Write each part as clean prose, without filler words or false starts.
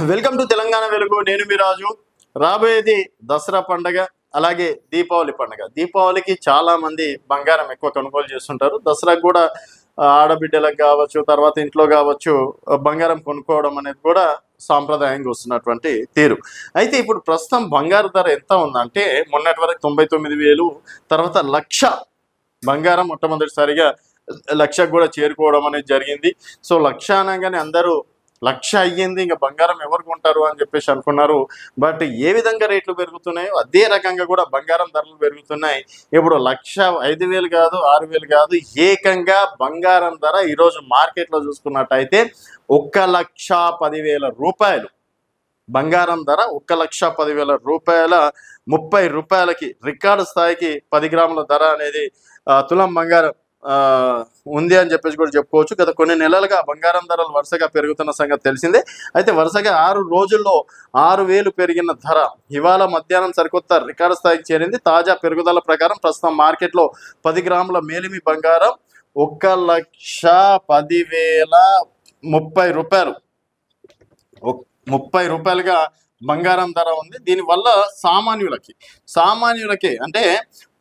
Welcome to Telangana వెలుగు. నేను మీ రాజు. రాబోయేది దసరా పండగ, అలాగే దీపావళి పండగ. దీపావళికి చాలా మంది బంగారం ఎక్కువ కొనుగోలు చేస్తుంటారు. దసరాకు కూడా ఆడబిడ్డలకు కావచ్చు, తర్వాత ఇంట్లో కావచ్చు, బంగారం కొనుక్కోవడం అనేది కూడా సాంప్రదాయంగా వస్తున్నటువంటి తీరు. అయితే ఇప్పుడు ప్రస్తుతం బంగారు ధర ఎంత ఉందంటే, మొన్నటి వరకు 99,000, తర్వాత 1,00,000 బంగారం మొట్టమొదటిసారిగా 1,00,000 కూడా చేరుకోవడం అనేది జరిగింది. సో 1,00,000 అనగానే అందరూ 1,00,000 అయ్యింది, ఇంకా బంగారం ఎవరు కొంటారు అని చెప్పేసి అనుకున్నారు. బట్ ఏ విధంగా రేట్లు పెరుగుతున్నాయో అదే రకంగా కూడా బంగారం ధరలు పెరుగుతున్నాయి. ఇప్పుడు 1,00,000 5,000 కాదు, 6,000 కాదు, ఏకంగా బంగారం ధర ఈరోజు మార్కెట్లో చూసుకున్నట్టయితే 1,10,000 రూపాయలు. బంగారం ధర 1,10,000 రూపాయల 30 రూపాయలకి రికార్డు స్థాయికి 10 గ్రాముల ధర అనేది తులం బంగారం ఉంది అని చెప్పేసి కూడా చెప్పుకోవచ్చు. గత కొన్ని నెలలుగా బంగారం ధరలు వరుసగా పెరుగుతున్న సంగతి తెలిసిందే. అయితే వరుసగా 6 రోజుల్లో 6,000 పెరిగిన ధర ఇవాళ మధ్యాహ్నం సరికొత్త రికార్డు స్థాయికి చేరింది. తాజా పెరుగుదల ప్రకారం ప్రస్తుతం మార్కెట్లో 10 గ్రాముల మేలిమి బంగారం 1,10,030 రూపాయలు 30 రూపాయలుగా బంగారం ధర ఉంది. దీనివల్ల సామాన్యులకి అంటే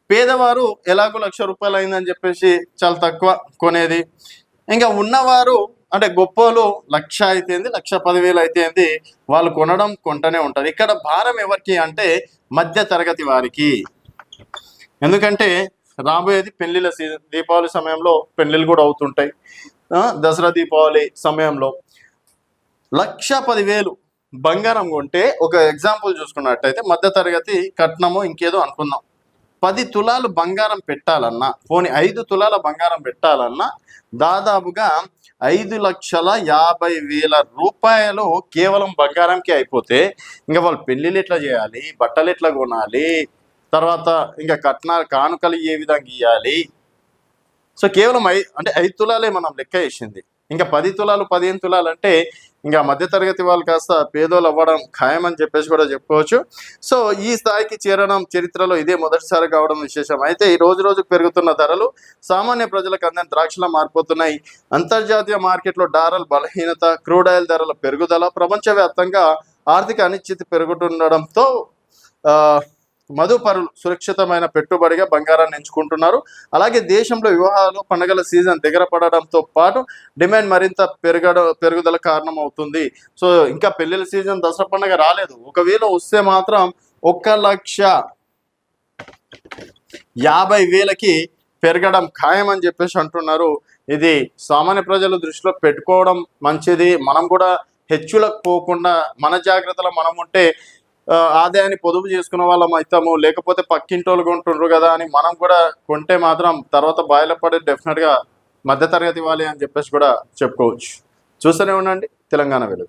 పేదవారు ఎలాగో 1,00,000 రూపాయలు అయిందని చెప్పేసి చాలా తక్కువ కొనేది. ఇంకా ఉన్నవారు అంటే గొప్పలు 1,00,000 అయితేంది, 1,10,000 అయితేంది, వాళ్ళు కొంటనే ఉంటారు. ఇక్కడ భారం ఎవరికి అంటే మధ్య తరగతి వారికి. ఎందుకంటే రాబోయేది పెళ్లిళ్ళ సీజన్. దీపావళి సమయంలో పెళ్లిళ్ళు కూడా అవుతుంటాయి. దసరా దీపావళి సమయంలో 1,10,000 బంగారం కొంటే, ఒక ఎగ్జాంపుల్ చూసుకున్నట్టయితే మధ్యతరగతి కట్నము ఇంకేదో అనుకుందాం, 10 తులాలు బంగారం పెట్టాలన్నా, పోనీ 5 తులాల బంగారం పెట్టాలన్నా దాదాపుగా 5,50,000 రూపాయలు కేవలం బంగారంకే అయిపోతే, ఇంకా వాళ్ళు పెళ్ళిళ్ళు ఎట్లా చేయాలి, బట్టలు ఎట్లా కొనాలి, తర్వాత ఇంకా కానుకలు ఏ విధంగా ఇవ్వాలి. సో కేవలం 5 తులాలే మనం లెక్క వేసింది. ఇంకా 10 తులాలు 15 తులాలు అంటే ఇంకా మధ్యతరగతి వాళ్ళు కాస్త పేదోళ్ళు అవ్వడం ఖాయమని చెప్పేసి కూడా చెప్పుకోవచ్చు. సో ఈ స్థాయికి చేరడం చరిత్రలో ఇదే మొదటిసారి కావడం విశేషం. అయితే ఈ రోజుకు పెరుగుతున్న ధరలు సామాన్య ప్రజలకు అందని ద్రాక్షలా మారిపోతున్నాయి. అంతర్జాతీయ మార్కెట్లో డాలర్ బలహీనత, క్రూడ్ ఆయిల్ ధరల పెరుగుదల, ప్రపంచవ్యాప్తంగా ఆర్థిక అనిశ్చితి పెరుగుతుండడంతో మదుపరులు సురక్షితమైన పెట్టుబడిగా బంగారాన్ని ఎంచుకుంటున్నారు. అలాగే దేశంలో వివాహాలు, పండుగల సీజన్ దగ్గర పడడంతో పాటు డిమాండ్ మరింత పెరుగుదల కారణమవుతుంది. సో ఇంకా పెళ్లిళ్ళ సీజన్, దసరా పండుగ రాలేదు. ఒకవేళ వస్తే మాత్రం 1,50,000కి పెరగడం ఖాయమని చెప్పేసి అంటున్నారు. ఇది సామాన్య ప్రజల దృష్టిలో పెట్టుకోవడం మంచిది. మనం కూడా హెచ్చులకు పోకుండా మన జాగ్రత్తలో మనం ఉంటే ఆదాయాన్ని పొదుపు చేసుకున్న వాళ్ళం అవుతాము. లేకపోతే పక్కింటోళ్ళు కొంటుండ్రు కదా అని మనం కూడా కొంటే మాత్రం తర్వాత బాయిల పడి డెఫినెట్గా మధ్యతరగతి వాళ్ళే అని చెప్పేసి కూడా చెప్పుకోవచ్చు. చూస్తూనే ఉండండి తెలంగాణ వెలుగు.